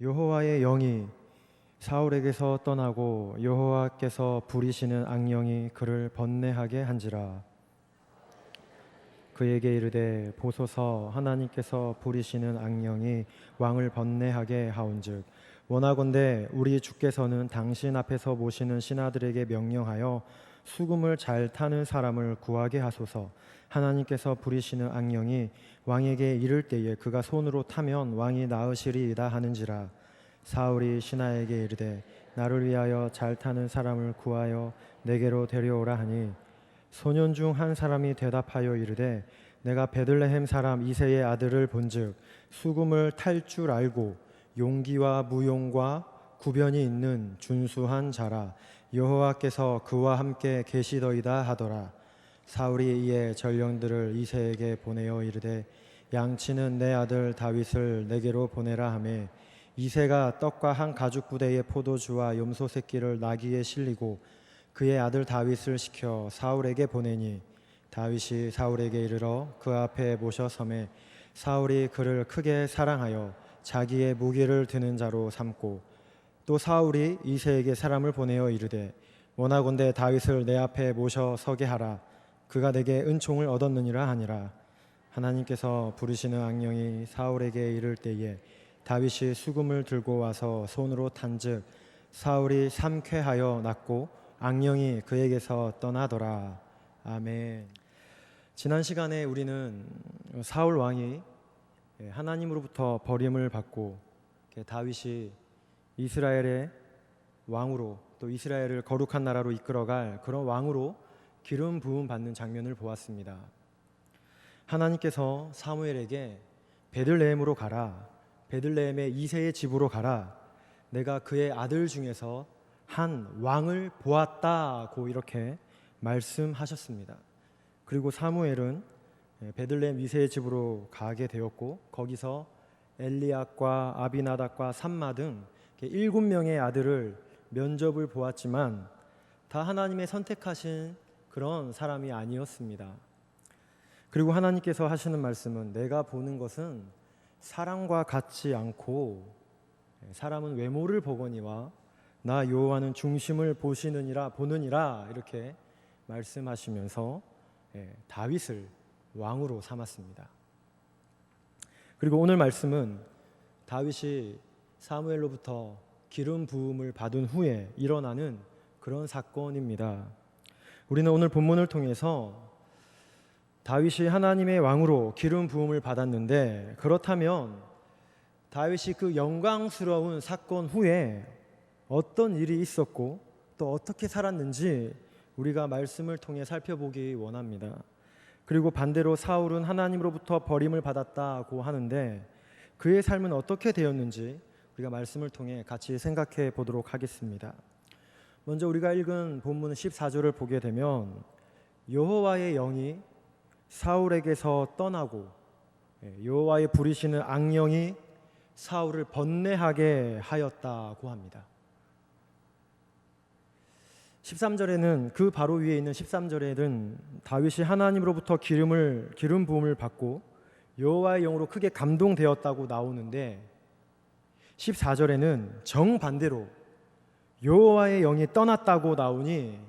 여호와의 영이 사울에게서 떠나고 여호와께서 부리시는 악령이 그를 번뇌하게 한지라. 그에게 이르되 보소서, 하나님께서 부리시는 악령이 왕을 번뇌하게 하온즉 원하건대 우리 주께서는 당신 앞에서 모시는 신하들에게 명령하여 수금을 잘 타는 사람을 구하게 하소서. 하나님께서 부리시는 악령이 왕에게 이를 때에 그가 손으로 타면 왕이 나으시리이다 하는지라. 사울이 신하에게 이르되 나를 위하여 잘 타는 사람을 구하여 내게로 데려오라 하니 소년 중 한 사람이 대답하여 이르되 내가 베들레헴 사람 이새의 아들을 본즉 수금을 탈 줄 알고 용기와 무용과 구변이 있는 준수한 자라. 여호와께서 그와 함께 계시더이다 하더라. 사울이 이에 전령들을 이새에게 보내어 이르되 양치는 내 아들 다윗을 내게로 보내라 하매 이새가 떡과 한 가죽 부대의 포도주와 염소 새끼를 나귀에 실리고 그의 아들 다윗을 시켜 사울에게 보내니 다윗이 사울에게 이르러 그 앞에 모셔 서매 사울이 그를 크게 사랑하여 자기의 무기를 드는 자로 삼고 또 사울이 이새에게 사람을 보내어 이르되 원하건대 다윗을 내 앞에 모셔 서게 하라. 그가 내게 은총을 얻었느니라 하니라. 하나님께서 부르시는 악령이 사울에게 이를 때에 다윗이 수금을 들고 와서 손으로 탄즉 사울이 삼쾌하여 낫고 악령이 그에게서 떠나더라. 아멘. 지난 시간에 우리는 사울 왕이 하나님으로부터 버림을 받고 다윗이 이스라엘의 왕으로 또 이스라엘을 거룩한 나라로 이끌어갈 그런 왕으로 기름 부음 받는 장면을 보았습니다. 하나님께서 사무엘에게 베들레헴으로 가라, 베들레헴의 이새의 집으로 가라, 내가 그의 아들 중에서 한 왕을 보았다고 이렇게 말씀하셨습니다. 그리고 사무엘은 베들레헴 이새의 집으로 가게 되었고 거기서 엘리압과 아비나답과 삼마 등 7명의 아들을 면접을 보았지만 다 하나님의 선택하신 그런 사람이 아니었습니다. 그리고 하나님께서 하시는 말씀은 내가 보는 것은 사람과 같지 않고 사람은 외모를 보거니와 나 여호와는 중심을 보느니라 이렇게 말씀하시면서 다윗을 왕으로 삼았습니다. 그리고 오늘 말씀은 다윗이 사무엘로부터 기름 부음을 받은 후에 일어나는 그런 사건입니다. 우리는 오늘 본문을 통해서 다윗이 하나님의 왕으로 기름 부음을 받았는데 그렇다면 다윗이 그 영광스러운 사건 후에 어떤 일이 있었고 또 어떻게 살았는지 우리가 말씀을 통해 살펴보기 원합니다. 그리고 반대로 사울은 하나님으로부터 버림을 받았다고 하는데 그의 삶은 어떻게 되었는지 우리가 말씀을 통해 같이 생각해 보도록 하겠습니다. 먼저 우리가 읽은 본문 14절을 보게 되면 여호와의 영이 사울에게서 떠나고 여호와의 부리시는 악령이 사울을 번뇌하게 하였다고 합니다. 13절에는 그 바로 위에 있는 13절에는 다윗이 하나님으로부터 기름 부음을 받고 여호와의 영으로 크게 감동되었다고 나오는데 14절에는 정반대로 여호와의 영이 떠났다고 나오니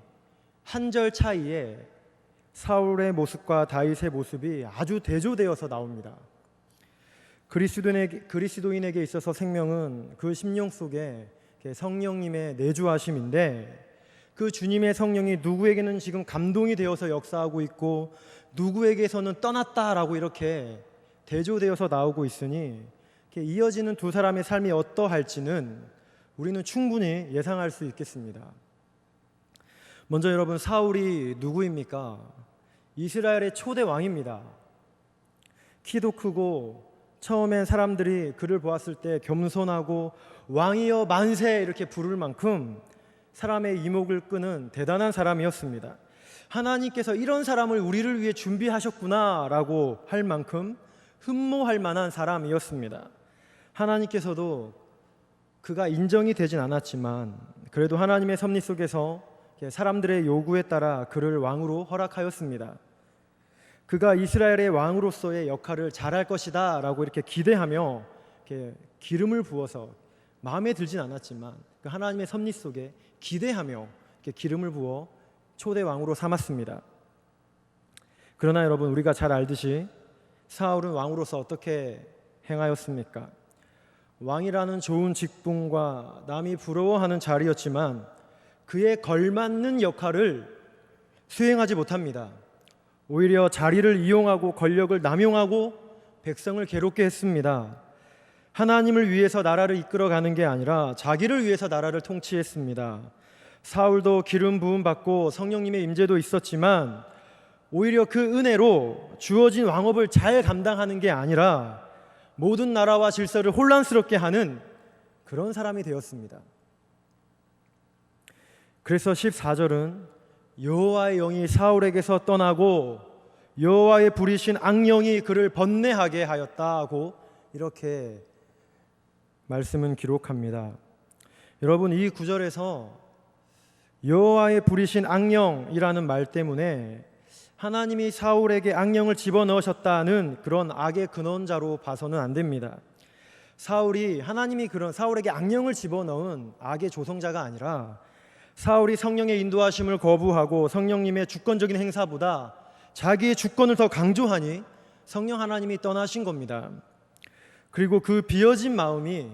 한 절 차이에 사울의 모습과 다윗의 모습이 아주 대조되어서 나옵니다. 그리스도인에게 있어서 생명은 그 심령 속에 성령님의 내주하심인데 그 주님의 성령이 누구에게는 지금 감동이 되어서 역사하고 있고 누구에게서는 떠났다라고 이렇게 대조되어서 나오고 있으니 이어지는 두 사람의 삶이 어떠할지는 우리는 충분히 예상할 수 있겠습니다. 먼저 여러분, 사울이 누구입니까? 이스라엘의 초대 왕입니다. 키도 크고 처음엔 사람들이 그를 보았을 때 겸손하고 왕이여 만세 이렇게 부를 만큼 사람의 이목을 끄는 대단한 사람이었습니다. 하나님께서 이런 사람을 우리를 위해 준비하셨구나 라고 할 만큼 흠모할 만한 사람이었습니다. 하나님께서도 그가 인정이 되진 않았지만 그래도 하나님의 섭리 속에서 사람들의 요구에 따라 그를 왕으로 허락하였습니다. 그가 이스라엘의 왕으로서의 역할을 잘할 것이다 라고 이렇게 기대하며 이렇게 기름을 부어서 마음에 들진 않았지만 그 하나님의 섭리 속에 기대하며 기름을 부어 초대 왕으로 삼았습니다. 그러나 여러분, 우리가 잘 알듯이 사울은 왕으로서 어떻게 행하였습니까? 왕이라는 좋은 직분과 남이 부러워하는 자리였지만 그에 걸맞는 역할을 수행하지 못합니다. 오히려 자리를 이용하고 권력을 남용하고 백성을 괴롭게 했습니다. 하나님을 위해서 나라를 이끌어가는 게 아니라 자기를 위해서 나라를 통치했습니다. 사울도 기름 부음 받고 성령님의 임재도 있었지만 오히려 그 은혜로 주어진 왕업을 잘 감당하는 게 아니라 모든 나라와 질서를 혼란스럽게 하는 그런 사람이 되었습니다. 그래서 14절은 여호와의 영이 사울에게서 떠나고 여호와의 부리신 악령이 그를 번뇌하게 하였다고 이렇게 말씀은 기록합니다. 여러분, 이 구절에서 여호와의 부리신 악령이라는 말 때문에 하나님이 사울에게 악령을 집어넣으셨다는 그런 악의 근원자로 봐서는 안 됩니다. 하나님이 그런 사울에게 악령을 집어넣은 악의 조성자가 아니라 사울이 성령의 인도하심을 거부하고 성령님의 주권적인 행사보다 자기의 주권을 더 강조하니 성령 하나님이 떠나신 겁니다. 그리고 그 비어진 마음이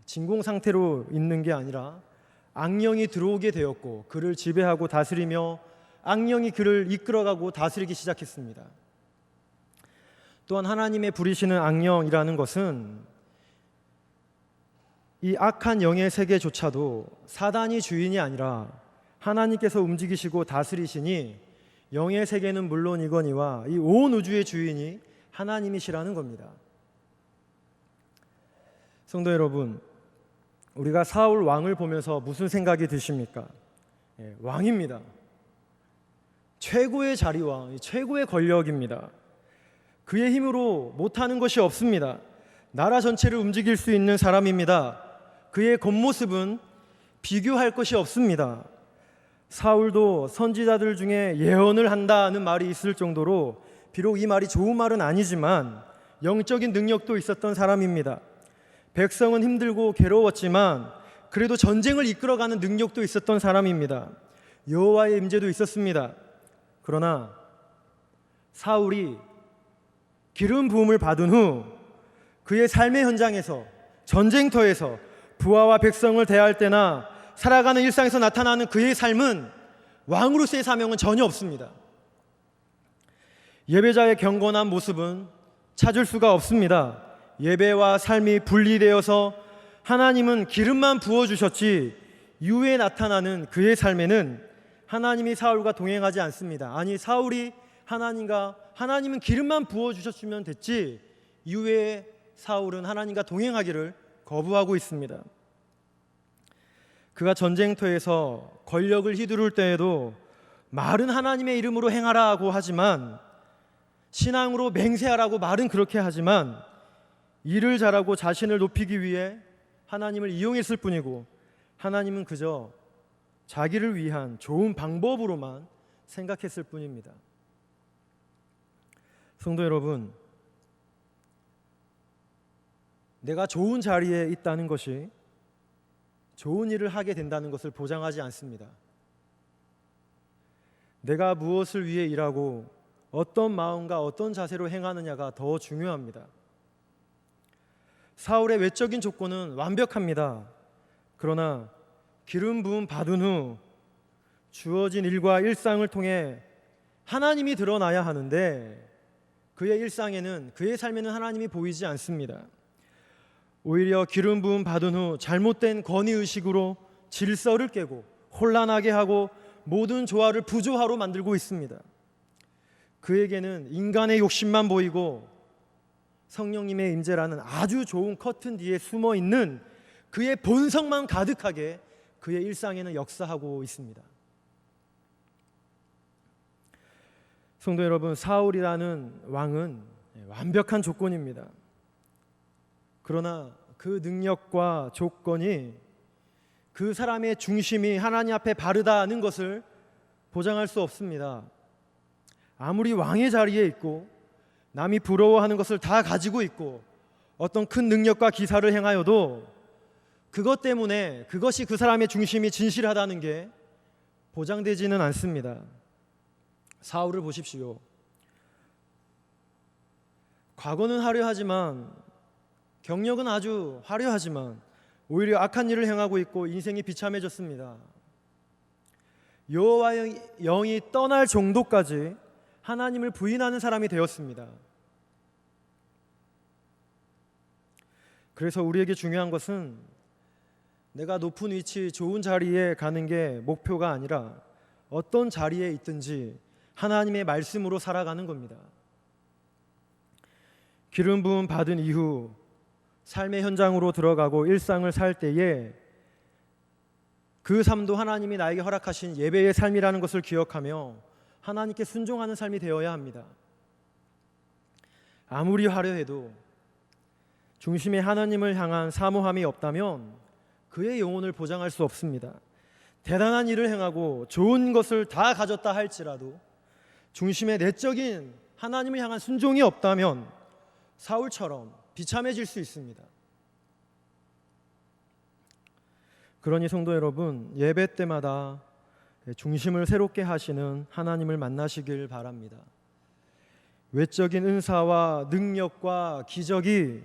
진공 상태로 있는 게 아니라 악령이 들어오게 되었고 그를 지배하고 다스리며 악령이 그를 이끌어가고 다스리기 시작했습니다. 또한 하나님의 부리시는 악령이라는 것은 이 악한 영의 세계조차도 사단이 주인이 아니라 하나님께서 움직이시고 다스리시니 영의 세계는 물론이거니와 이 온 우주의 주인이 하나님이시라는 겁니다. 성도 여러분, 우리가 사울 왕을 보면서 무슨 생각이 드십니까? 왕입니다. 최고의 자리와 최고의 권력입니다. 그의 힘으로 못하는 것이 없습니다. 나라 전체를 움직일 수 있는 사람입니다. 그의 겉모습은 비교할 것이 없습니다. 사울도 선지자들 중에 예언을 한다는 말이 있을 정도로 비록 이 말이 좋은 말은 아니지만 영적인 능력도 있었던 사람입니다. 백성은 힘들고 괴로웠지만 그래도 전쟁을 이끌어가는 능력도 있었던 사람입니다. 여호와의 임재도 있었습니다. 그러나 사울이 기름 부음을 받은 후 그의 삶의 현장에서, 전쟁터에서 부하와 백성을 대할 때나 살아가는 일상에서 나타나는 그의 삶은 왕으로서의 사명은 전혀 없습니다. 예배자의 경건한 모습은 찾을 수가 없습니다. 예배와 삶이 분리되어서 하나님은 기름만 부어주셨지 이후에 나타나는 그의 삶에는 하나님이 사울과 동행하지 않습니다. 아니, 사울이 하나님은 기름만 부어주셨으면 됐지 이후에 사울은 하나님과 동행하기를 거부하고 있습니다. 그가 전쟁터에서 권력을 휘두를 때에도 말은 하나님의 이름으로 행하라고 하지만, 신앙으로 맹세하라고 말은 그렇게 하지만 일을 잘하고 자신을 높이기 위해 하나님을 이용했을 뿐이고 하나님은 그저 자기를 위한 좋은 방법으로만 생각했을 뿐입니다. 성도 여러분, 내가 좋은 자리에 있다는 것이 좋은 일을 하게 된다는 것을 보장하지 않습니다. 내가 무엇을 위해 일하고 어떤 마음과 어떤 자세로 행하느냐가 더 중요합니다. 사울의 외적인 조건은 완벽합니다. 그러나 기름 부음 받은 후 주어진 일과 일상을 통해 하나님이 드러나야 하는데 그의 일상에는, 그의 삶에는 하나님이 보이지 않습니다. 오히려 기름 부음 받은 후 잘못된 권위의식으로 질서를 깨고 혼란하게 하고 모든 조화를 부조화로 만들고 있습니다. 그에게는 인간의 욕심만 보이고 성령님의 임재라는 아주 좋은 커튼 뒤에 숨어 있는 그의 본성만 가득하게 그의 일상에는 역사하고 있습니다. 성도 여러분, 사울이라는 왕은 완벽한 조건입니다. 그러나 그 능력과 조건이 그 사람의 중심이 하나님 앞에 바르다는 것을 보장할 수 없습니다. 아무리 왕의 자리에 있고 남이 부러워하는 것을 다 가지고 있고 어떤 큰 능력과 기사를 행하여도 그것 때문에 그것이 그 사람의 중심이 진실하다는 게 보장되지는 않습니다. 사울을 보십시오. 과거는 화려하지만, 경력은 아주 화려하지만 오히려 악한 일을 행하고 있고 인생이 비참해졌습니다. 여호와의 영이 떠날 정도까지 하나님을 부인하는 사람이 되었습니다. 그래서 우리에게 중요한 것은 내가 높은 위치, 좋은 자리에 가는 게 목표가 아니라 어떤 자리에 있든지 하나님의 말씀으로 살아가는 겁니다. 기름 부음 받은 이후 삶의 현장으로 들어가고 일상을 살 때에 그 삶도 하나님이 나에게 허락하신 예배의 삶이라는 것을 기억하며 하나님께 순종하는 삶이 되어야 합니다. 아무리 화려해도 중심에 하나님을 향한 사모함이 없다면 그의 영혼을 보장할 수 없습니다. 대단한 일을 행하고 좋은 것을 다 가졌다 할지라도 중심에 내적인 하나님을 향한 순종이 없다면 사울처럼 비참해질 수 있습니다. 그러니 성도 여러분, 예배 때마다 중심을 새롭게 하시는 하나님을 만나시길 바랍니다. 외적인 은사와 능력과 기적이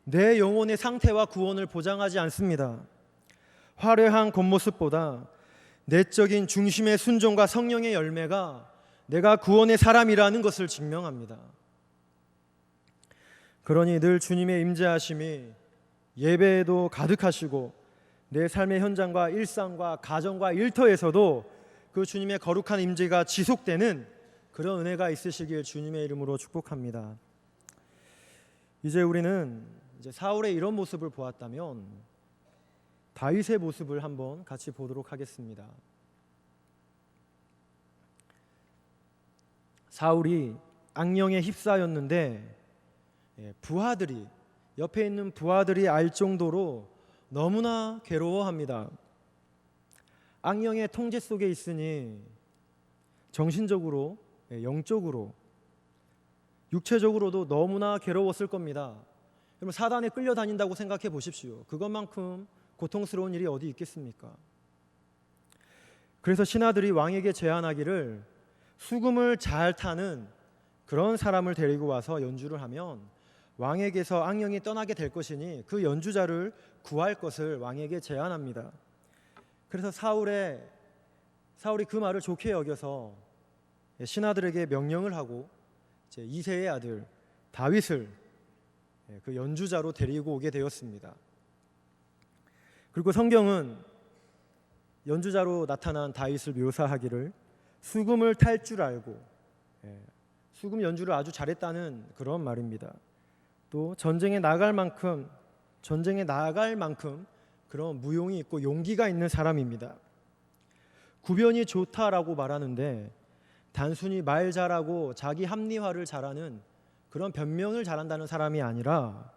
내 영혼의 상태와 구원을 보장하지 않습니다. 화려한 겉모습보다 내적인 중심의 순종과 성령의 열매가 내가 구원의 사람이라는 것을 증명합니다. 그러니 늘 주님의 임재하심이 예배에도 가득하시고 내 삶의 현장과 일상과 가정과 일터에서도 그 주님의 거룩한 임재가 지속되는 그런 은혜가 있으시길 주님의 이름으로 축복합니다. 이제 우리는 사울의 이런 모습을 보았다면 다윗의 모습을 한번 같이 보도록 하겠습니다. 사울이 악령에 휩싸였는데 부하들이, 옆에 있는 부하들이 알 정도로 너무나 괴로워합니다. 악령의 통제 속에 있으니 정신적으로, 영적으로, 육체적으로도 너무나 괴로웠을 겁니다. 여러분, 사단에 끌려다닌다고 생각해 보십시오. 그것만큼 고통스러운 일이 어디 있겠습니까? 그래서 신하들이 왕에게 제안하기를 수금을 잘 타는 그런 사람을 데리고 와서 연주를 하면 왕에게서 악령이 떠나게 될 것이니 그 연주자를 구할 것을 왕에게 제안합니다. 그래서 사울이 그 말을 좋게 여겨서 신하들에게 명령을 하고 이새의 아들 다윗을 그 연주자로 데리고 오게 되었습니다. 그리고 성경은 연주자로 나타난 다윗을 묘사하기를 수금을 탈 줄 알고 수금 연주를 아주 잘했다는 그런 말입니다. 또 전쟁에 나갈 만큼 그런 무용이 있고 용기가 있는 사람입니다. 구변이 좋다라고 말하는데 단순히 말 잘하고 자기 합리화를 잘하는 그런 변명을 잘한다는 사람이 아니라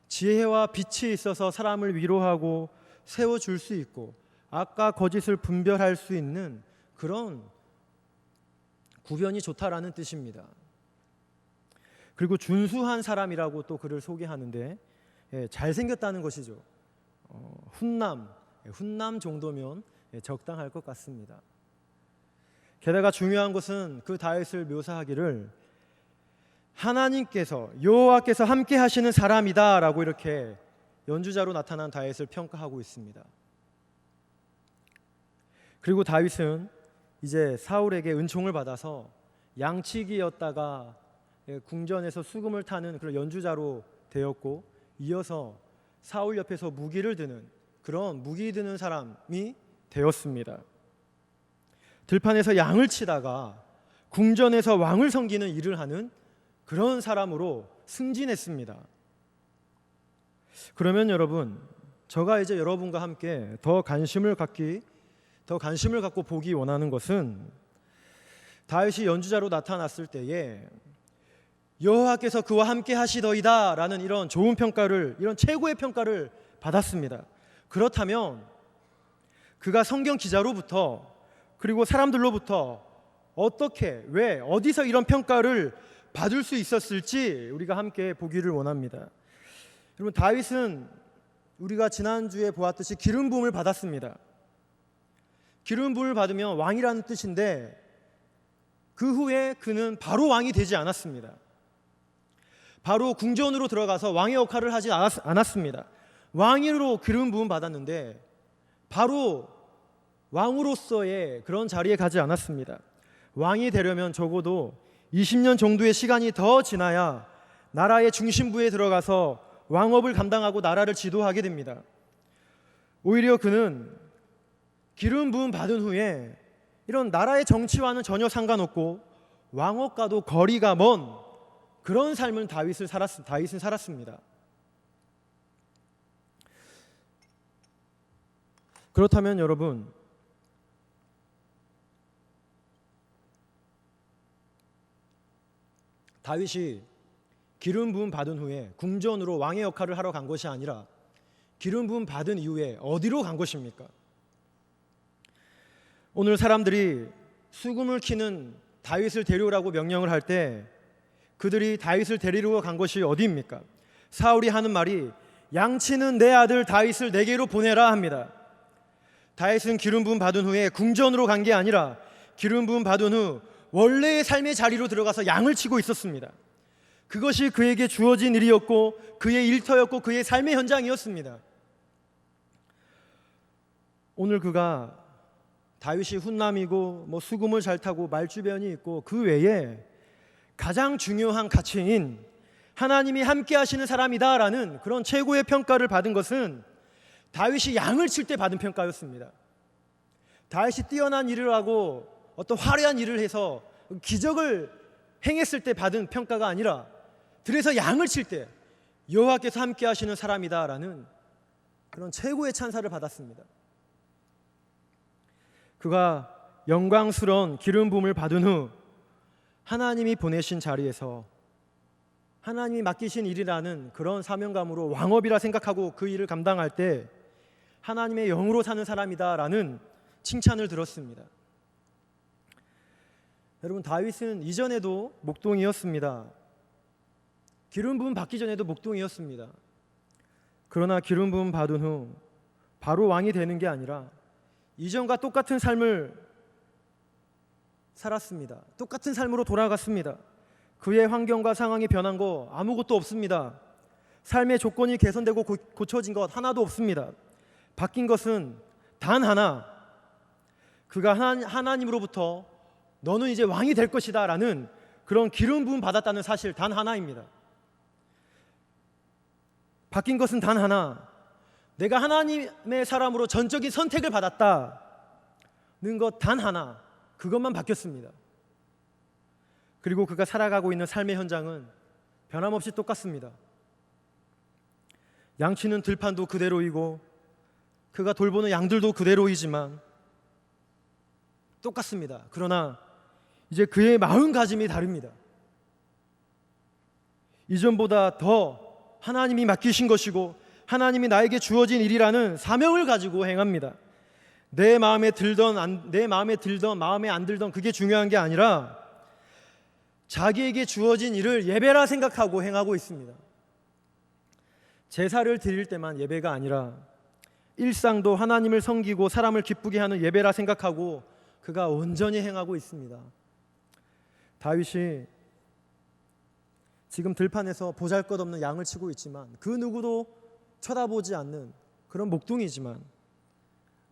지혜와 빛이 있어서 사람을 위로하고 세워줄 수 있고 악과 거짓을 분별할 수 있는 그런 구변이 좋다라는 뜻입니다. 그리고 준수한 사람이라고 또 그를 소개하는데 잘생겼다는 것이죠. 훈남 정도면 적당할 것 같습니다. 게다가 중요한 것은 그 다윗을 묘사하기를 하나님께서 여호와께서 함께 하시는 사람이다라고 이렇게 연주자로 나타난 다윗을 평가하고 있습니다. 그리고 다윗은 이제 사울에게 은총을 받아서 양치기였다가 궁전에서 수금을 타는 그런 연주자로 되었고 이어서 사울 옆에서 무기를 드는 그런 무기 드는 사람이 되었습니다. 들판에서 양을 치다가 궁전에서 왕을 섬기는 일을 하는 그런 사람으로 승진했습니다. 그러면 여러분, 저가 이제 여러분과 함께 더 관심을 갖고 보기 원하는 것은 다윗이 연주자로 나타났을 때에 여호와께서 그와 함께 하시더이다 라는 이런 좋은 평가를, 이런 최고의 평가를 받았습니다. 그렇다면 그가 성경 기자로부터 그리고 사람들로부터 어떻게, 왜, 어디서 이런 평가를 받을 수 있었을지 우리가 함께 보기를 원합니다. 여러분, 다윗은 우리가 지난주에 보았듯이 기름 부음을 받았습니다. 기름 부음을 받으면 왕이라는 뜻인데 그 후에 그는 바로 왕이 되지 않았습니다. 바로 궁전으로 들어가서 왕의 역할을 하지 않았습니다. 왕으로 기름 부음 받았는데 바로 왕으로서의 그런 자리에 가지 않았습니다. 왕이 되려면 적어도 20년 정도의 시간이 더 지나야 나라의 중심부에 들어가서 왕업을 감당하고 나라를 지도하게 됩니다. 오히려 그는 기름 부음 받은 후에 이런 나라의 정치와는 전혀 상관없고 왕업과도 거리가 먼 그런 삶을 다윗은 살았습니다. 그렇다면 여러분, 다윗이 기름 부음 받은 후에 궁전으로 왕의 역할을 하러 간 것이 아니라 기름 부음 받은 이후에 어디로 간 것입니까? 오늘 사람들이 수금을 키는 다윗을 데려오라고 명령을 할 때 그들이 다윗을 데리러 간 것이 어디입니까? 사울이 하는 말이 양치는 내 아들 다윗을 내게로 보내라 합니다. 다윗은 기름 부음 받은 후에 궁전으로 간 게 아니라 기름 부음 받은 후 원래의 삶의 자리로 들어가서 양을 치고 있었습니다. 그것이 그에게 주어진 일이었고 그의 일터였고 그의 삶의 현장이었습니다. 오늘 그가 다윗이 훈남이고 수금을 잘 타고 말주변이 있고 그 외에 가장 중요한 가치인 하나님이 함께 하시는 사람이다라는 그런 최고의 평가를 받은 것은 다윗이 양을 칠 때 받은 평가였습니다. 다윗이 뛰어난 일을 하고 어떤 화려한 일을 해서 기적을 행했을 때 받은 평가가 아니라 들에서 양을 칠 때 여호와께서 함께 하시는 사람이다라는 그런 최고의 찬사를 받았습니다. 그가 영광스러운 기름 부음을 받은 후 하나님이 보내신 자리에서 하나님이 맡기신 일이라는 그런 사명감으로 왕업이라 생각하고 그 일을 감당할 때 하나님의 영으로 사는 사람이다라는 칭찬을 들었습니다. 여러분, 다윗은 이전에도 목동이었습니다. 기름 부음 받기 전에도 목동이었습니다. 그러나 기름 부음 받은 후 바로 왕이 되는 게 아니라 이전과 똑같은 삶을 살았습니다. 똑같은 삶으로 돌아갔습니다. 그의 환경과 상황이 변한 거 아무것도 없습니다. 삶의 조건이 개선되고 고쳐진 것 하나도 없습니다. 바뀐 것은 단 하나, 그가 하나님으로부터 너는 이제 왕이 될 것이다 라는 그런 기름 부음 받았다는 사실 단 하나입니다. 바뀐 것은 단 하나, 내가 하나님의 사람으로 전적인 선택을 받았다는 것 단 하나, 그것만 바뀌었습니다. 그리고 그가 살아가고 있는 삶의 현장은 변함없이 똑같습니다. 양치는 들판도 그대로이고 그가 돌보는 양들도 그대로이지만 똑같습니다. 그러나 이제 그의 마음가짐이 다릅니다. 이전보다 더 하나님이 맡기신 것이고 하나님이 나에게 주어진 일이라는 사명을 가지고 행합니다. 내 마음에 들던 마음에 안 들던 그게 중요한 게 아니라 자기에게 주어진 일을 예배라 생각하고 행하고 있습니다. 제사를 드릴 때만 예배가 아니라 일상도 하나님을 섬기고 사람을 기쁘게 하는 예배라 생각하고 그가 온전히 행하고 있습니다. 다윗이 지금 들판에서 보잘것없는 양을 치고 있지만 그 누구도 쳐다보지 않는 그런 목동이지만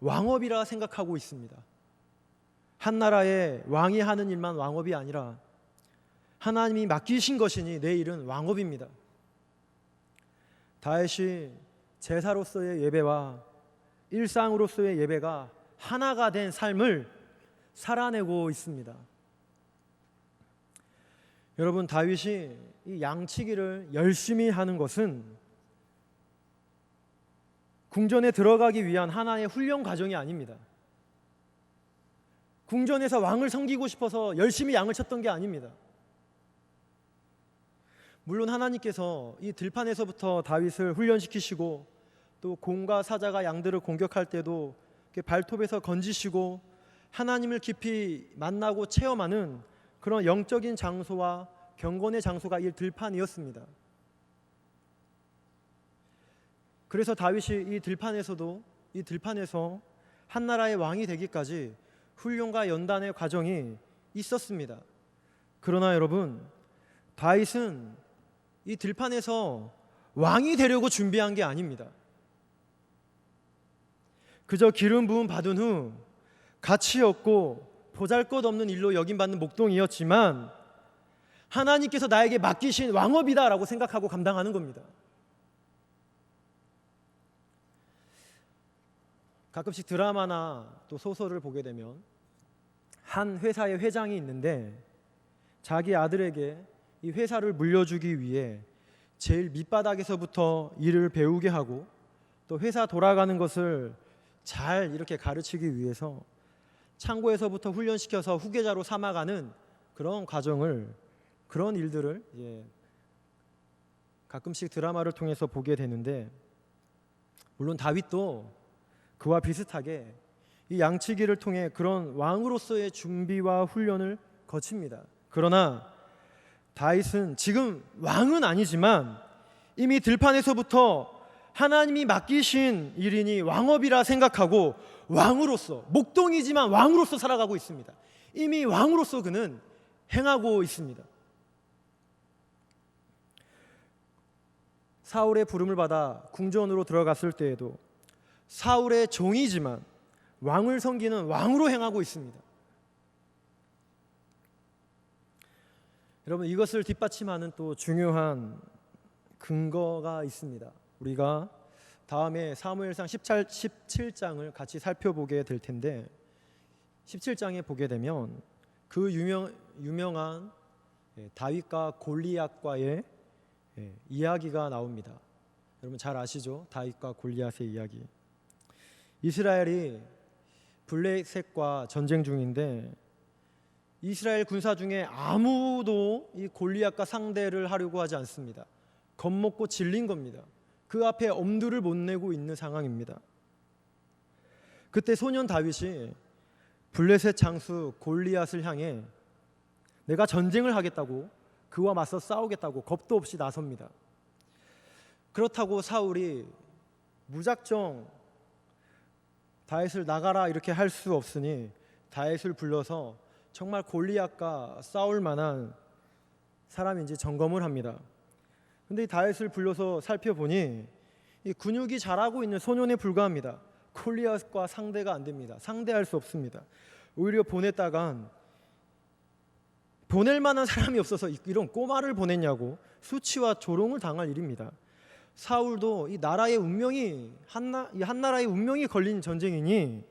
왕업이라 생각하고 있습니다. 한 나라의 왕이 하는 일만 왕업이 아니라 하나님이 맡기신 것이니 내 일은 왕업입니다. 다윗이 제사로서의 예배와 일상으로서의 예배가 하나가 된 삶을 살아내고 있습니다. 여러분, 다윗이 이 양치기를 열심히 하는 것은 궁전에 들어가기 위한 하나의 훈련 과정이 아닙니다. 궁전에서 왕을 섬기고 싶어서 열심히 양을 쳤던 게 아닙니다. 물론 하나님께서 이 들판에서부터 다윗을 훈련시키시고 또 공과 사자가 양들을 공격할 때도 발톱에서 건지시고 하나님을 깊이 만나고 체험하는 그런 영적인 장소와 경건의 장소가 이 들판이었습니다. 그래서 다윗이 이 들판에서 한 나라의 왕이 되기까지 훈련과 연단의 과정이 있었습니다. 그러나 여러분, 다윗은 이 들판에서 왕이 되려고 준비한 게 아닙니다. 그저 기름 부음 받은 후 가치 없고 보잘것없는 일로 여김받는 목동이었지만 하나님께서 나에게 맡기신 왕업이다라고 생각하고 감당하는 겁니다. 가끔씩 드라마나 또 소설을 보게 되면 한 회사의 회장이 있는데 자기 아들에게 이 회사를 물려주기 위해 제일 밑바닥에서부터 일을 배우게 하고 또 회사 돌아가는 것을 잘 이렇게 가르치기 위해서 창고에서부터 훈련시켜서 후계자로 삼아가는 그런 과정을, 그런 일들을 가끔씩 드라마를 통해서 보게 되는데, 물론 다윗도 그와 비슷하게 이 양치기를 통해 그런 왕으로서의 준비와 훈련을 거칩니다. 그러나 다윗은 지금 왕은 아니지만 이미 들판에서부터 하나님이 맡기신 일이니 왕업이라 생각하고 왕으로서, 목동이지만 왕으로서 살아가고 있습니다. 이미 왕으로서 그는 행하고 있습니다. 사울의 부름을 받아 궁전으로 들어갔을 때에도 사울의 종이지만 왕을 섬기는 왕으로 행하고 있습니다. 여러분, 이것을 뒷받침하는 또 중요한 근거가 있습니다. 우리가 다음에 사무엘상 17장을 같이 살펴보게 될 텐데, 17장에 보게 되면 그 유명한 다윗과 골리앗과의 이야기가 나옵니다. 여러분 잘 아시죠? 다윗과 골리앗의 이야기. 이스라엘이 블레셋과 전쟁 중인데 이스라엘 군사 중에 아무도 이 골리앗과 상대를 하려고 하지 않습니다. 겁먹고 질린 겁니다. 그 앞에 엄두를 못 내고 있는 상황입니다. 그때 소년 다윗이 블레셋 장수 골리앗을 향해 내가 전쟁을 하겠다고, 그와 맞서 싸우겠다고 겁도 없이 나섭니다. 그렇다고 사울이 무작정 다윗을 나가라 이렇게 할 수 없으니 다윗을 불러서 정말 골리앗과 싸울 만한 사람인지 점검을 합니다. 근데 다윗을 불러서 살펴보니 이 근육이 자라고 있는 소년에 불과합니다. 골리앗과 상대가 안 됩니다. 상대할 수 없습니다. 오히려 보냈다간 보낼 만한 사람이 없어서 이런 꼬마를 보냈냐고 수치와 조롱을 당할 일입니다. 사울도 이 나라의 운명이 한 나라의 운명이 걸린 전쟁이니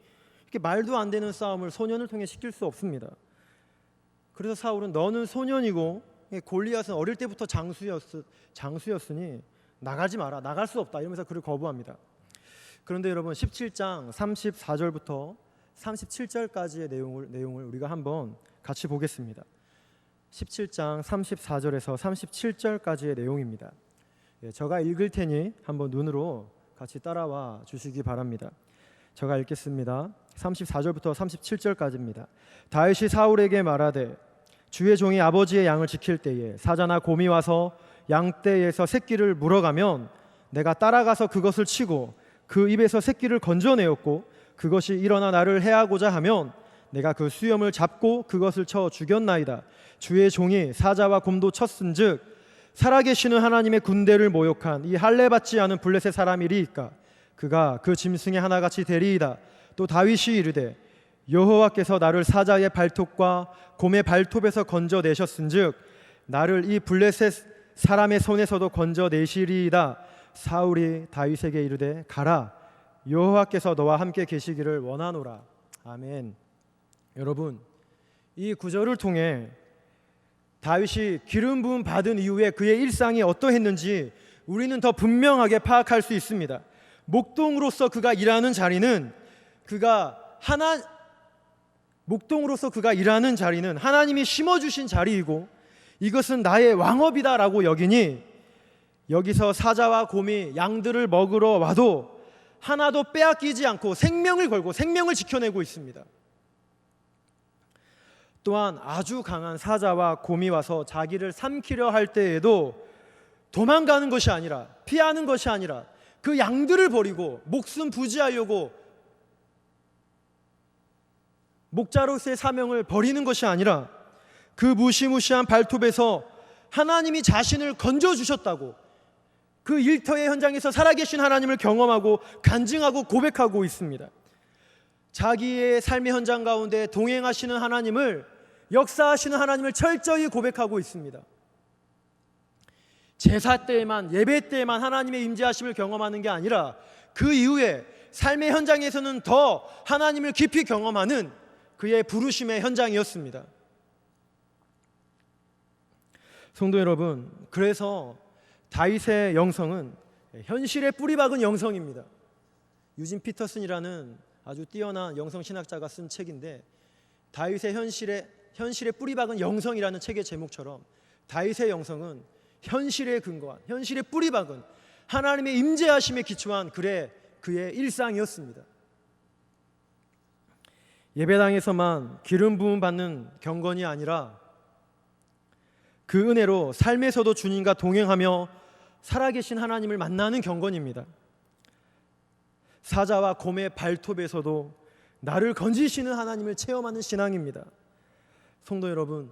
이렇게 말도 안 되는 싸움을 소년을 통해 시킬 수 없습니다. 그래서 사울은 너는 소년이고 골리앗은 어릴 때부터 장수였으니 나가지 마라, 나갈 수 없다 이러면서 그를 거부합니다. 그런데 여러분 17장 34절부터 37절까지의 내용을 우리가 한번 같이 보겠습니다. 17장 34절에서 37절까지의 내용입니다. 제가 읽을 테니 한번 눈으로 같이 따라와 주시기 바랍니다. 제가 읽겠습니다. 34절부터 37절까지입니다. 다윗이 사울에게 말하되 주의 종이 아버지의 양을 지킬 때에 사자나 곰이 와서 양떼에서 새끼를 물어가면 내가 따라가서 그것을 치고 그 입에서 새끼를 건져내었고 그것이 일어나 나를 해하고자 하면 내가 그 수염을 잡고 그것을 쳐 죽였나이다. 주의 종이 사자와 곰도 쳤은즉 살아계시는 하나님의 군대를 모욕한 이 할례받지 않은 블레셋 사람이리이까. 그가 그 짐승의 하나같이 되리이다. 또 다윗이 이르되 여호와께서 나를 사자의 발톱과 곰의 발톱에서 건져내셨은즉 나를 이 블레셋 사람의 손에서도 건져내시리이다. 사울이 다윗에게 이르되 가라, 여호와께서 너와 함께 계시기를 원하노라. 아멘. 여러분, 이 구절을 통해 다윗이 기름 부음 받은 이후에 그의 일상이 어떠했는지 우리는 더 분명하게 파악할 수 있습니다. 목동으로서 그가 일하는 자리는 하나님이 심어주신 자리이고 이것은 나의 왕업이다라고 여기니 여기서 사자와 곰이 양들을 먹으러 와도 하나도 빼앗기지 않고 생명을 걸고 생명을 지켜내고 있습니다. 또한 아주 강한 사자와 곰이 와서 자기를 삼키려 할 때에도 도망가는 것이 아니라, 피하는 것이 아니라 그 양들을 버리고 목숨 부지하려고 목자로서의 사명을 버리는 것이 아니라 그 무시무시한 발톱에서 하나님이 자신을 건져주셨다고 그 일터의 현장에서 살아계신 하나님을 경험하고 간증하고 고백하고 있습니다. 자기의 삶의 현장 가운데 동행하시는 하나님을, 역사하시는 하나님을 철저히 고백하고 있습니다. 제사 때에만, 예배 때에만 하나님의 임재하심을 경험하는 게 아니라 그 이후에 삶의 현장에서는 더 하나님을 깊이 경험하는 그의 부르심의 현장이었습니다. 성도 여러분, 그래서 다윗의 영성은 현실에 뿌리 박은 영성입니다. 유진 피터슨이라는 아주 뛰어난 영성 신학자가 쓴 책인데, 다윗의 현실에 뿌리 박은 영성이라는 책의 제목처럼 다윗의 영성은 현실에 근거한, 현실에 뿌리 박은 하나님의 임재하심에 기초한 그의 일상이었습니다. 예배당에서만 기름 부음 받는 경건이 아니라 그 은혜로 삶에서도 주님과 동행하며 살아계신 하나님을 만나는 경건입니다. 사자와 곰의 발톱에서도 나를 건지시는 하나님을 체험하는 신앙입니다. 성도 여러분,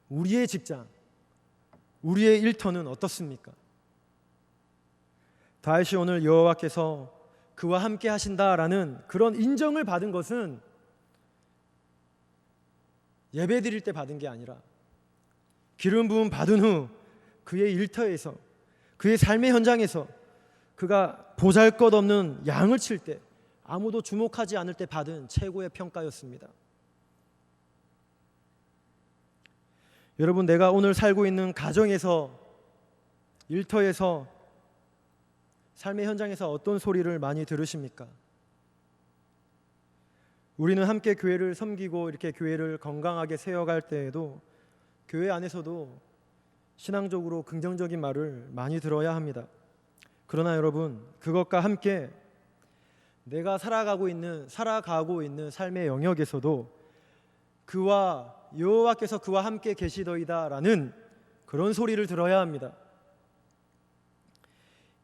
우리의 직장, 우리의 일터는 어떻습니까? 다윗이 오늘 여호와께서 그와 함께 하신다라는 그런 인정을 받은 것은 예배 드릴 때 받은 게 아니라 기름 부음 받은 후 그의 일터에서, 그의 삶의 현장에서 그가 보잘것없는 양을 칠 때, 아무도 주목하지 않을 때 받은 최고의 평가였습니다. 여러분, 내가 오늘 살고 있는 가정에서, 일터에서, 삶의 현장에서 어떤 소리를 많이 들으십니까? 우리는 함께 교회를 섬기고 이렇게 교회를 건강하게 세워갈 때에도 교회 안에서도 신앙적으로 긍정적인 말을 많이 들어야 합니다. 그러나 여러분, 그것과 함께 내가 살아가고 있는 삶의 영역에서도 그와 여호와께서 그와 함께 계시더이다라는 그런 소리를 들어야 합니다.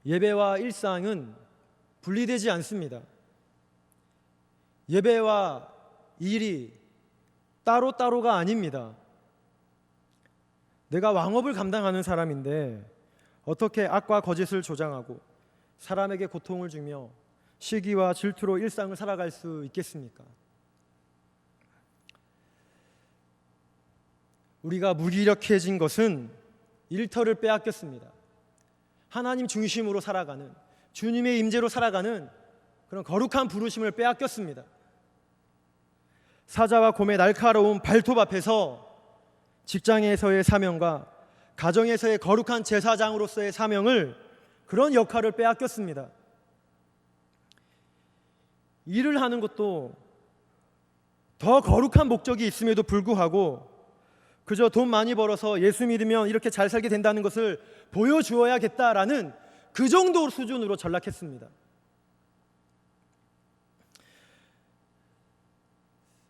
예배와 일상은 분리되지 않습니다. 예배와 일이 따로따로가 아닙니다. 내가 왕업을 감당하는 사람인데 어떻게 악과 거짓을 조장하고 사람에게 고통을 주며 시기와 질투로 일상을 살아갈 수 있겠습니까? 우리가 무기력해진 것은 일터를 빼앗겼습니다. 하나님 중심으로 살아가는, 주님의 임재로 살아가는 그런 거룩한 부르심을 빼앗겼습니다. 사자와 곰의 날카로운 발톱 앞에서 직장에서의 사명과 가정에서의 거룩한 제사장으로서의 사명을, 그런 역할을 빼앗겼습니다. 일을 하는 것도 더 거룩한 목적이 있음에도 불구하고 그저 돈 많이 벌어서 예수 믿으면 이렇게 잘 살게 된다는 것을 보여주어야겠다라는 그 정도 수준으로 전락했습니다.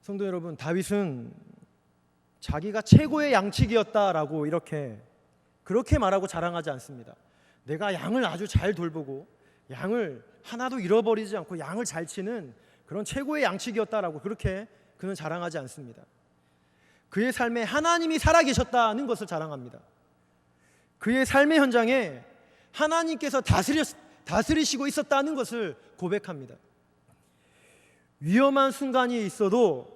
성도 여러분, 다윗은 자기가 최고의 양치기였다라고 그렇게 말하고 자랑하지 않습니다. 내가 양을 아주 잘 돌보고 양을 하나도 잃어버리지 않고 양을 잘 치는 그런 최고의 양치기였다라고 그렇게 그는 자랑하지 않습니다. 그의 삶에 하나님이 살아계셨다는 것을 자랑합니다. 그의 삶의 현장에 하나님께서 다스리시고 있었다는 것을 고백합니다. 위험한 순간이 있어도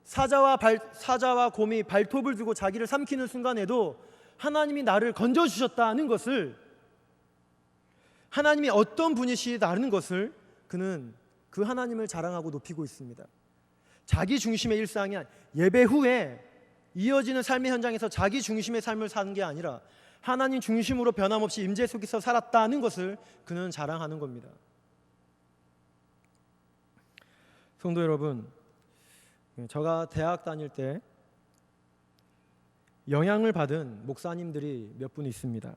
사자와 곰이 발톱을 두고 자기를 삼키는 순간에도 하나님이 나를 건져주셨다는 것을, 하나님이 어떤 분이시다는 것을 그는 그 하나님을 자랑하고 높이고 있습니다. 자기 중심의 일상이 예배 후에 이어지는 삶의 현장에서 자기 중심의 삶을 사는 게 아니라 하나님 중심으로 변함없이 임재 속에서 살았다는 것을 그는 자랑하는 겁니다. 성도 여러분, 제가 대학 다닐 때 영향을 받은 목사님들이 몇 분 있습니다.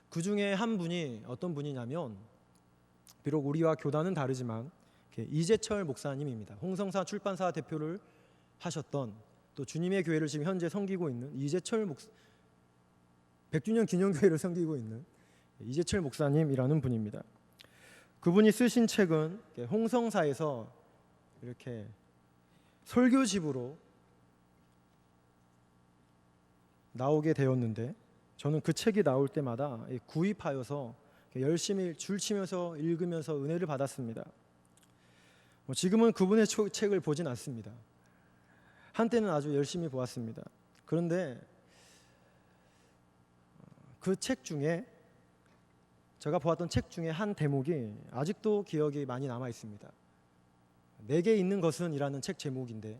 그 중에 한 분이 어떤 분이냐면, 비록 우리와 교단은 다르지만 이재철 목사님입니다. 홍성사 출판사 대표를 하셨던, 또 주님의 교회를 지금 현재 섬기고 있는 이재철 100주년 기념교회를 섬기고 있는 이재철 목사님이라는 분입니다. 그분이 쓰신 책은 홍성사에서 이렇게 설교집으로 나오게 되었는데, 저는 그 책이 나올 때마다 구입하여서 열심히 줄치면서 읽으면서 은혜를 받았습니다. 지금은 그분의 책을 보진 않습니다. 한때는 아주 열심히 보았습니다. 그런데 그 책 중에, 제가 보았던 책 중에 한 대목이 아직도 기억이 많이 남아 있습니다. 내게 있는 것은 이라는 책 제목인데,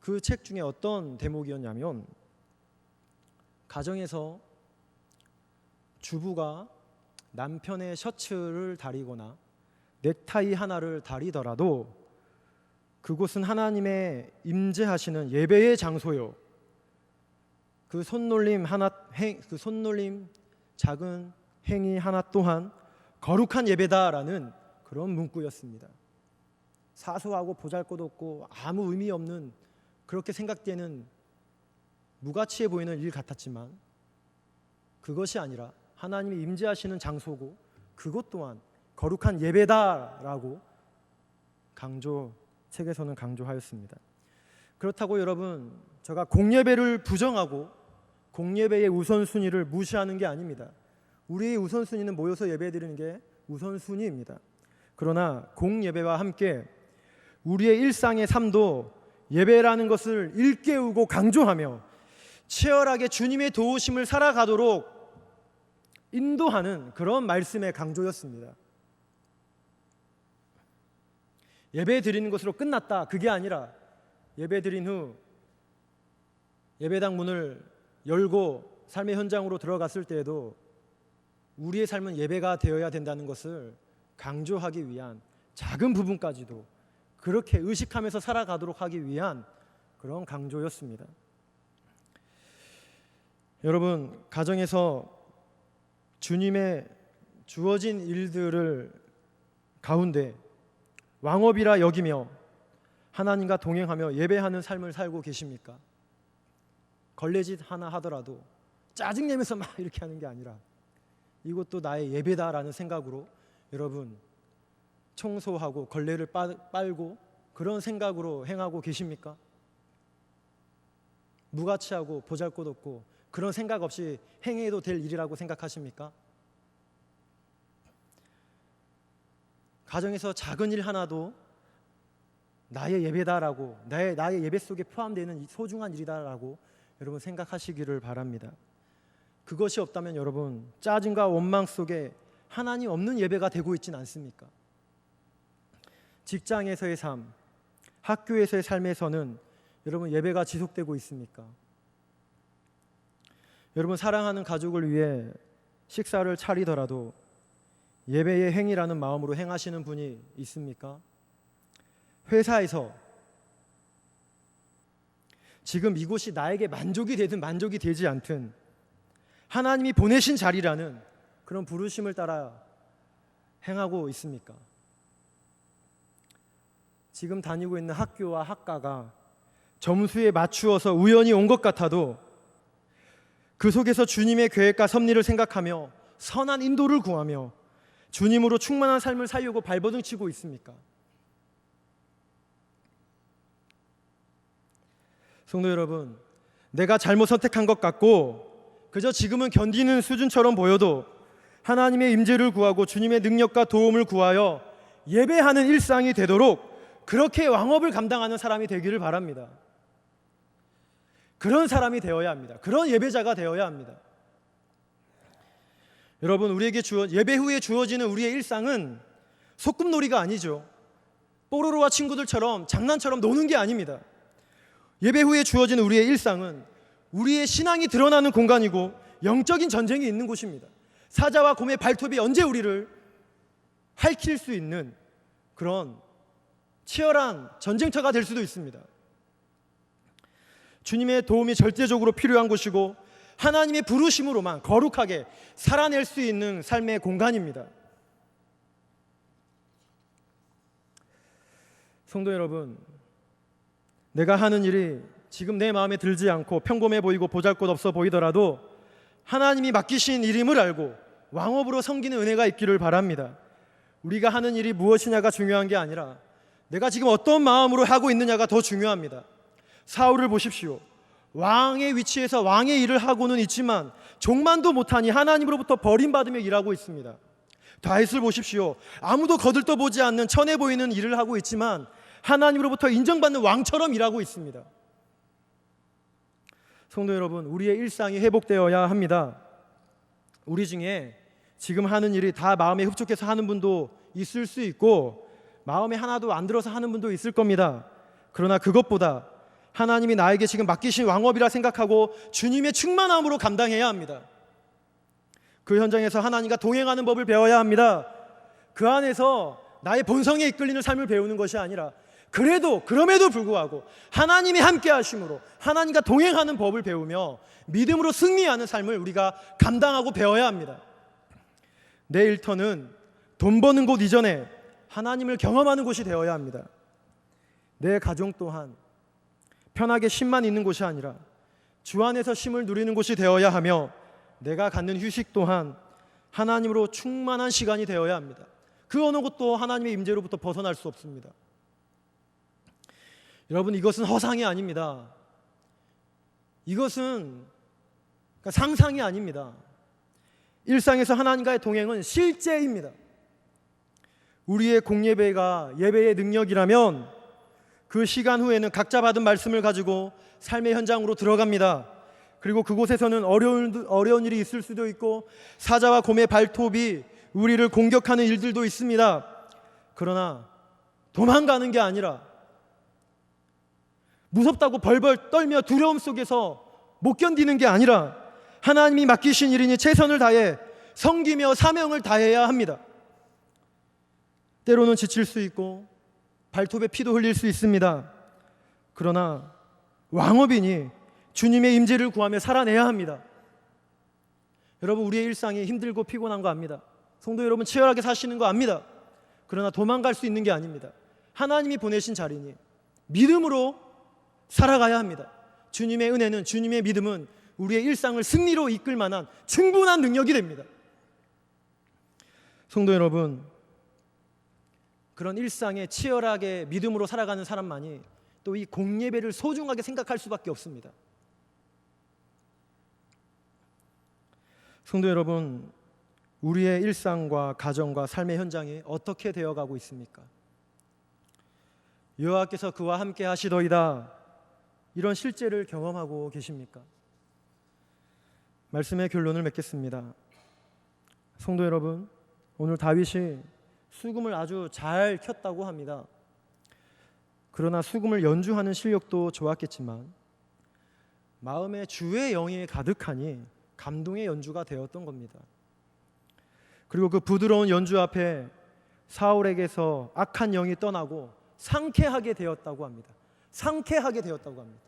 그 책 중에 어떤 대목이었냐면, 가정에서 주부가 남편의 셔츠를 다리거나 넥타이 하나를 다리더라도 그곳은 하나님의 임재하시는 예배의 장소요, 그 손놀림 작은 행위 하나 또한 거룩한 예배다라는 그런 문구였습니다. 사소하고 보잘것없고 아무 의미 없는, 그렇게 생각되는 무가치해 보이는 일 같았지만, 그것이 아니라 하나님이 임재하시는 장소고 그것 또한 거룩한 예배다라고 책에서는 강조하였습니다. 그렇다고 여러분, 제가 공예배를 부정하고 공예배의 우선순위를 무시하는 게 아닙니다. 우리의 우선순위는 모여서 예배드리는 게 우선순위입니다. 그러나 공예배와 함께 우리의 일상의 삶도 예배라는 것을 일깨우고 강조하며 치열하게 주님의 도우심을 살아가도록 인도하는 그런 말씀의 강조였습니다. 예배 드리는 것으로 끝났다, 그게 아니라 예배 드린 후 예배당 문을 열고 삶의 현장으로 들어갔을 때에도 우리의 삶은 예배가 되어야 된다는 것을 강조하기 위한, 작은 부분까지도 그렇게 의식하면서 살아가도록 하기 위한 그런 강조였습니다. 여러분, 가정에서 주님의 주어진 일들을 가운데 왕업이라 여기며 하나님과 동행하며 예배하는 삶을 살고 계십니까? 걸레짓 하나 하더라도 짜증내면서 막 이렇게 하는 게 아니라 이것도 나의 예배다라는 생각으로 여러분 청소하고 걸레를 빨고 그런 생각으로 행하고 계십니까? 무가치하고 보잘것없고 그런 생각 없이 행해도 될 일이라고 생각하십니까? 가정에서 작은 일 하나도 나의 예배다라고, 나의 예배 속에 포함되는 소중한 일이다라고 여러분 생각하시기를 바랍니다. 그것이 없다면 여러분 짜증과 원망 속에 하나님 없는 예배가 되고 있지는 않습니까? 직장에서의 삶, 학교에서의 삶에서는 여러분 예배가 지속되고 있습니까? 여러분 사랑하는 가족을 위해 식사를 차리더라도 예배의 행위라는 마음으로 행하시는 분이 있습니까? 회사에서 지금 이곳이 나에게 만족이 되든 만족이 되지 않든 하나님이 보내신 자리라는 그런 부르심을 따라 행하고 있습니까? 지금 다니고 있는 학교와 학과가 점수에 맞추어서 우연히 온 것 같아도 그 속에서 주님의 계획과 섭리를 생각하며 선한 인도를 구하며 주님으로 충만한 삶을 살려고 발버둥 치고 있습니까? 성도 여러분, 내가 잘못 선택한 것 같고 그저 지금은 견디는 수준처럼 보여도 하나님의 임재를 구하고 주님의 능력과 도움을 구하여 예배하는 일상이 되도록 그렇게 왕업을 감당하는 사람이 되기를 바랍니다. 그런 사람이 되어야 합니다. 그런 예배자가 되어야 합니다. 여러분, 우리에게 예배 후에 주어지는 우리의 일상은 소꿉놀이가 아니죠. 뽀로로와 친구들처럼 장난처럼 노는 게 아닙니다. 예배 후에 주어지는 우리의 일상은 우리의 신앙이 드러나는 공간이고 영적인 전쟁이 있는 곳입니다. 사자와 곰의 발톱이 언제 우리를 핥힐 수 있는 그런 치열한 전쟁터가 될 수도 있습니다. 주님의 도움이 절대적으로 필요한 곳이고 하나님의 부르심으로만 거룩하게 살아낼 수 있는 삶의 공간입니다. 성도 여러분, 내가 하는 일이 지금 내 마음에 들지 않고 평범해 보이고 보잘것없어 보이더라도 하나님이 맡기신 일임을 알고 왕업으로 섬기는 은혜가 있기를 바랍니다. 우리가 하는 일이 무엇이냐가 중요한 게 아니라 내가 지금 어떤 마음으로 하고 있느냐가 더 중요합니다. 사울을 보십시오. 왕의 위치에서 왕의 일을 하고는 있지만 종만도 못하니 하나님으로부터 버림받으며 일하고 있습니다. 다윗을 보십시오. 아무도 거들떠보지 않는 천해 보이는 일을 하고 있지만 하나님으로부터 인정받는 왕처럼 일하고 있습니다. 성도 여러분, 우리의 일상이 회복되어야 합니다. 우리 중에 지금 하는 일이 다 마음에 흡족해서 하는 분도 있을 수 있고 마음에 하나도 안 들어서 하는 분도 있을 겁니다. 그러나 그것보다 하나님이 나에게 지금 맡기신 왕업이라 생각하고 주님의 충만함으로 감당해야 합니다. 그 현장에서 하나님과 동행하는 법을 배워야 합니다. 그 안에서 나의 본성에 이끌리는 삶을 배우는 것이 아니라 그럼에도 불구하고 하나님이 함께 하심으로 하나님과 동행하는 법을 배우며 믿음으로 승리하는 삶을 우리가 감당하고 배워야 합니다. 내 일터는 돈 버는 곳 이전에 하나님을 경험하는 곳이 되어야 합니다. 내 가정 또한 편하게 쉼만 있는 곳이 아니라 주 안에서 쉼을 누리는 곳이 되어야 하며 내가 갖는 휴식 또한 하나님으로 충만한 시간이 되어야 합니다. 그 어느 것도 하나님의 임재로부터 벗어날 수 없습니다. 여러분, 이것은 허상이 아닙니다. 이것은 상상이 아닙니다. 일상에서 하나님과의 동행은 실제입니다. 우리의 공예배가 예배의 능력이라면 그 시간 후에는 각자 받은 말씀을 가지고 삶의 현장으로 들어갑니다. 그리고 그곳에서는 어려운 일이 있을 수도 있고 사자와 곰의 발톱이 우리를 공격하는 일들도 있습니다. 그러나 도망가는 게 아니라 무섭다고 벌벌 떨며 두려움 속에서 못 견디는 게 아니라 하나님이 맡기신 일이니 최선을 다해 섬기며 사명을 다해야 합니다. 때로는 지칠 수 있고 발톱에 피도 흘릴 수 있습니다. 그러나 왕업이니 주님의 임재를 구하며 살아내야 합니다. 여러분, 우리의 일상이 힘들고 피곤한 거 압니다. 성도 여러분, 치열하게 사시는 거 압니다. 그러나 도망갈 수 있는 게 아닙니다. 하나님이 보내신 자리니 믿음으로 살아가야 합니다. 주님의 은혜는, 주님의 믿음은 우리의 일상을 승리로 이끌 만한 충분한 능력이 됩니다. 성도 여러분, 그런 일상에 치열하게 믿음으로 살아가는 사람만이 또 이 공예배를 소중하게 생각할 수밖에 없습니다. 성도 여러분, 우리의 일상과 가정과 삶의 현장이 어떻게 되어가고 있습니까? 여호와께서 그와 함께 하시더이다, 이런 실제를 경험하고 계십니까? 말씀의 결론을 맺겠습니다. 성도 여러분, 오늘 다윗이 수금을 아주 잘 켰다고 합니다. 그러나 수금을 연주하는 실력도 좋았겠지만 마음에 주의 영이 가득하니 감동의 연주가 되었던 겁니다. 그리고 그 부드러운 연주 앞에 사울에게서 악한 영이 떠나고 상쾌하게 되었다고 합니다. 상쾌하게 되었다고 합니다.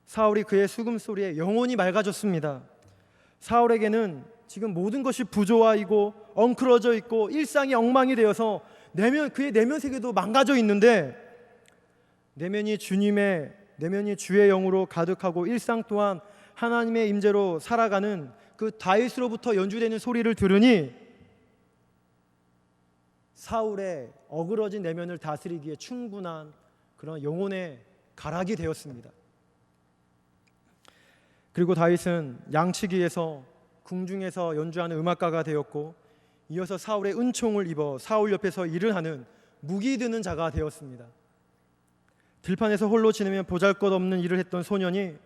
사울이 그의 수금 소리에 영혼이 맑아졌습니다. 사울에게는 지금 모든 것이 부조화이고 엉클어져 있고 일상이 엉망이 되어서 그의 내면 세계도 망가져 있는데 내면이 주의 영으로 가득하고 일상 또한 하나님의 임재로 살아가는 그 다윗으로부터 연주되는 소리를 들으니 사울의 어그러진 내면을 다스리기에 충분한 그런 영혼의 가락이 되었습니다. 그리고 다윗은 양치기에서 궁중에서 연주하는 음악가가 되었고 이어서 사울의 은총을 입어 사울 옆에서 일을 하는 무기 드는 자가 되었습니다. 들판에서 홀로 지내며 보잘것없는 일을 했던 소년이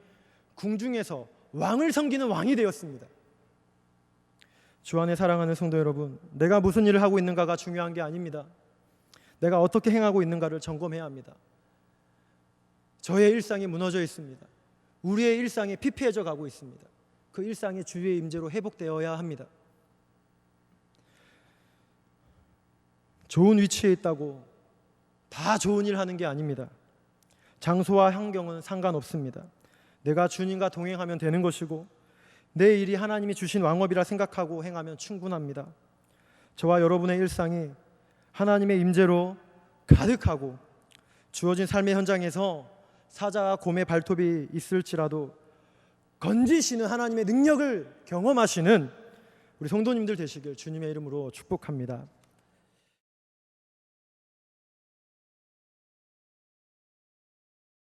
궁중에서 왕을 섬기는 왕이 되었습니다. 주 안에 사랑하는 성도 여러분, 내가 무슨 일을 하고 있는가가 중요한 게 아닙니다. 내가 어떻게 행하고 있는가를 점검해야 합니다. 저의 일상이 무너져 있습니다. 우리의 일상이 피폐해져 가고 있습니다. 그 일상이 주의 임재로 회복되어야 합니다. 좋은 위치에 있다고 다 좋은 일 하는 게 아닙니다. 장소와 환경은 상관없습니다. 내가 주님과 동행하면 되는 것이고 내 일이 하나님이 주신 왕업이라 생각하고 행하면 충분합니다. 저와 여러분의 일상이 하나님의 임재로 가득하고 주어진 삶의 현장에서 사자와 곰의 발톱이 있을지라도 건지시는 하나님의 능력을 경험하시는 우리 성도님들 되시길 주님의 이름으로 축복합니다.